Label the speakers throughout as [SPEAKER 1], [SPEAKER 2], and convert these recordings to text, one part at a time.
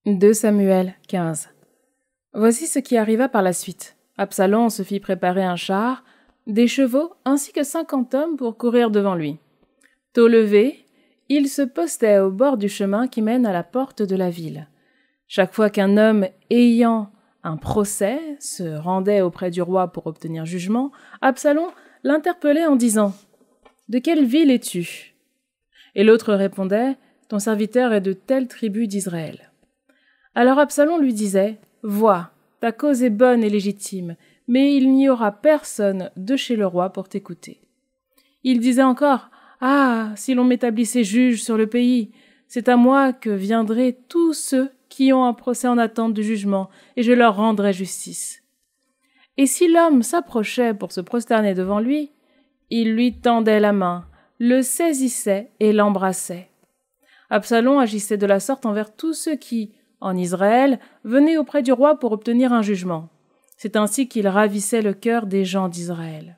[SPEAKER 1] 2 Samuel 15. Voici ce qui arriva par la suite. Absalom se fit préparer un char, des chevaux ainsi que 50 hommes pour courir devant lui. Tôt levé, il se postait au bord du chemin qui mène à la porte de la ville. Chaque fois qu'un homme ayant un procès se rendait auprès du roi pour obtenir jugement, Absalom l'interpellait en disant « De quelle ville es-tu » Et l'autre répondait « Ton serviteur est de telle tribu d'Israël. » Alors Absalom lui disait « Vois, ta cause est bonne et légitime, mais il n'y aura personne de chez le roi pour t'écouter. » Il disait encore « Ah, si l'on m'établissait juge sur le pays, c'est à moi que viendraient tous ceux qui ont un procès en attente du jugement, et je leur rendrai justice. » Et si l'homme s'approchait pour se prosterner devant lui, il lui tendait la main, le saisissait et l'embrassait. Absalom agissait de la sorte envers tous ceux qui, en Israël, venaient auprès du roi pour obtenir un jugement. C'est ainsi qu'il ravissait le cœur des gens d'Israël.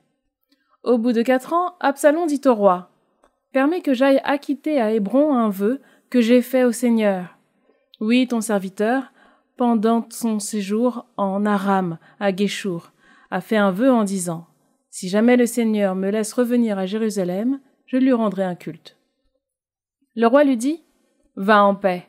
[SPEAKER 1] Au bout de 4 ans, Absalom dit au roi « Permets que j'aille acquitter à Hébron un vœu que j'ai fait au Seigneur. Oui, ton serviteur, pendant son séjour en Aram, à Guéchour, a fait un vœu en disant « Si jamais le Seigneur me laisse revenir à Jérusalem, je lui rendrai un culte. » Le roi lui dit « Va en paix. »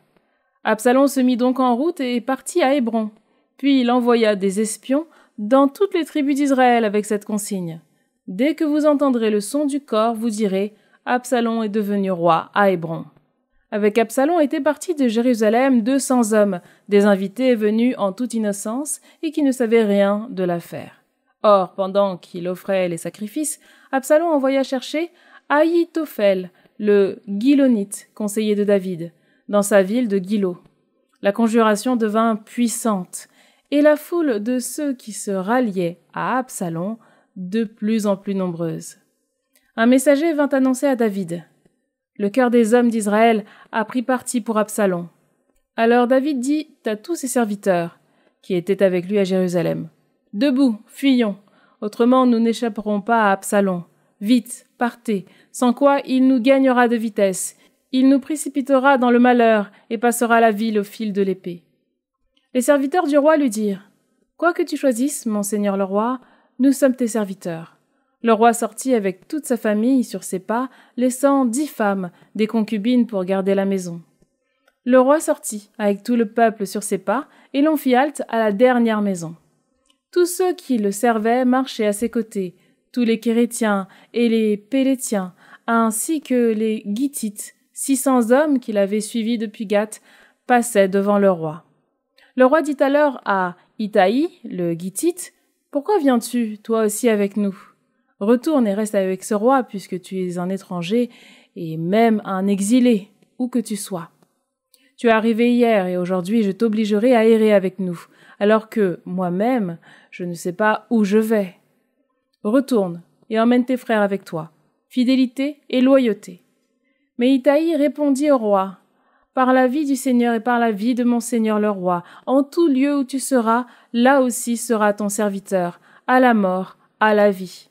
[SPEAKER 1] Absalom se mit donc en route et partit à Hébron. Puis il envoya des espions dans toutes les tribus d'Israël avec cette consigne. Dès que vous entendrez le son du cor, vous direz « Absalom est devenu roi à Hébron. » Avec Absalom étaient partis de Jérusalem 200 hommes, des invités venus en toute innocence et qui ne savaient rien de l'affaire. Or, pendant qu'il offrait les sacrifices, Absalom envoya chercher Ahitophel, le Gilonite, conseiller de David, dans sa ville de Gilo. La conjuration devint puissante, et la foule de ceux qui se ralliaient à Absalom de plus en plus nombreuse. Un messager vint annoncer à David. Le cœur des hommes d'Israël a pris parti pour Absalom. Alors David dit à tous ses serviteurs, qui étaient avec lui à Jérusalem, « Debout, fuyons, autrement nous n'échapperons pas à Absalom. Vite, partez, sans quoi il nous gagnera de vitesse. Il nous précipitera dans le malheur et passera la ville au fil de l'épée. » Les serviteurs du roi lui dirent, « Quoi que tu choisisses, mon seigneur le roi, nous sommes tes serviteurs. » Le roi sortit avec toute sa famille sur ses pas, laissant 10 femmes, des concubines pour garder la maison. Le roi sortit avec tout le peuple sur ses pas, et l'on fit halte à la dernière maison. Tous ceux qui le servaient marchaient à ses côtés, tous les Kérétiens et les Pélétiens, ainsi que les Gittites, 600 hommes qu'il avait suivis depuis Gath, passaient devant le roi. Le roi dit alors à Itaï, le Gittite, « Pourquoi viens-tu, toi aussi, avec nous ? Retourne et reste avec ce roi, puisque tu es un étranger et même un exilé, où que tu sois. Tu es arrivé hier et aujourd'hui je t'obligerai à errer avec nous, alors que, moi-même, je ne sais pas où je vais. Retourne et emmène tes frères avec toi, fidélité et loyauté. » Mais Itaï répondit au roi, « Par la vie du Seigneur et par la vie de mon Seigneur le roi, en tout lieu où tu seras, là aussi sera ton serviteur, à la mort, à la vie. »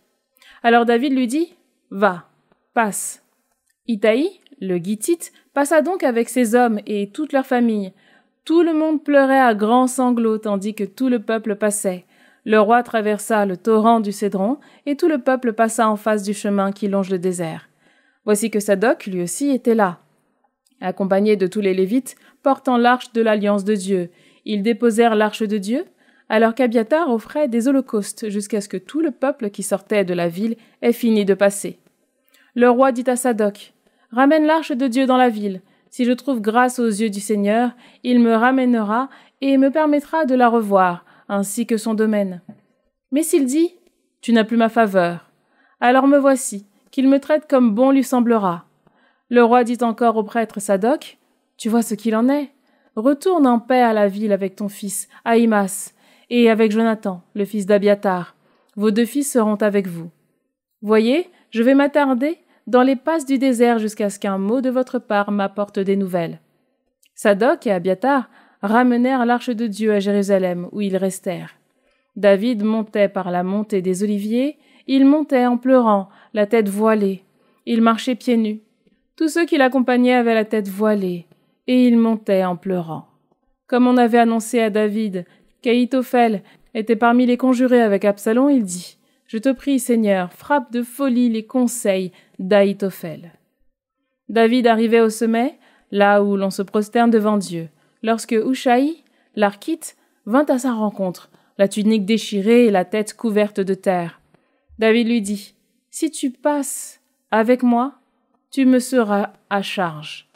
[SPEAKER 1] Alors David lui dit, « Va, passe. » Itaï, le Gittite, passa donc avec ses hommes et toute leur famille. Tout le monde pleurait à grands sanglots tandis que tout le peuple passait. Le roi traversa le torrent du Cédron et tout le peuple passa en face du chemin qui longe le désert. Voici que Sadoc, lui aussi, était là. Accompagné de tous les Lévites, portant l'arche de l'alliance de Dieu, ils déposèrent l'arche de Dieu, alors qu'Abiatar offrait des holocaustes jusqu'à ce que tout le peuple qui sortait de la ville ait fini de passer. Le roi dit à Sadoc, « Ramène l'arche de Dieu dans la ville. Si je trouve grâce aux yeux du Seigneur, il me ramènera et me permettra de la revoir, ainsi que son domaine. Mais s'il dit, « Tu n'as plus ma faveur », alors me voici, qu'il me traite comme bon lui semblera. » Le roi dit encore au prêtre Sadoc, « Tu vois ce qu'il en est. Retourne en paix à la ville avec ton fils, Ahimas, et avec Jonathan, le fils d'Abiatar. Vos 2 fils seront avec vous. Voyez, je vais m'attarder dans les passes du désert jusqu'à ce qu'un mot de votre part m'apporte des nouvelles. » Sadoc et Abiatar ramenèrent l'arche de Dieu à Jérusalem, où ils restèrent. David montait par la montée des Oliviers, il montait en pleurant, la tête voilée. Il marchait pieds nus. Tous ceux qui l'accompagnaient avaient la tête voilée, et ils montaient en pleurant. Comme on avait annoncé à David qu'Ahitophel était parmi les conjurés avec Absalom, il dit « Je te prie, Seigneur, frappe de folie les conseils d'Ahitophel. » David arrivait au sommet, là où l'on se prosterne devant Dieu, lorsque Hushaï, l'Archite, vint à sa rencontre, la tunique déchirée et la tête couverte de terre. David lui dit « Si tu passes avec moi, tu me seras à charge.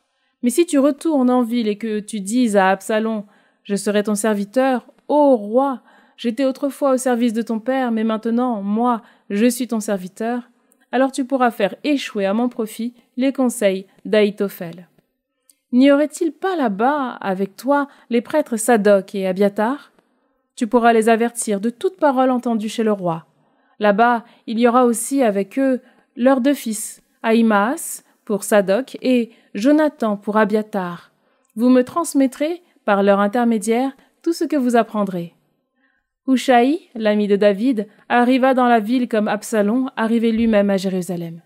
[SPEAKER 1] Mais si tu retournes en ville et que tu dises à Absalom « Je serai ton serviteur, ô roi, j'étais autrefois au service de ton père, mais maintenant, moi, je suis ton serviteur », alors tu pourras faire échouer à mon profit les conseils d'Ahitophel. N'y aurait-il pas là-bas, avec toi, les prêtres Sadoc et Abiatar? Tu pourras les avertir de toute parole entendue chez le roi. Là-bas, il y aura aussi avec eux leurs 2 fils, Ahimaas pour Sadoc et Jonathan pour Abiatar. Vous me transmettrez, par leur intermédiaire, tout ce que vous apprendrez. Hushaï, l'ami de David, arriva dans la ville comme Absalom arrivait lui-même à Jérusalem.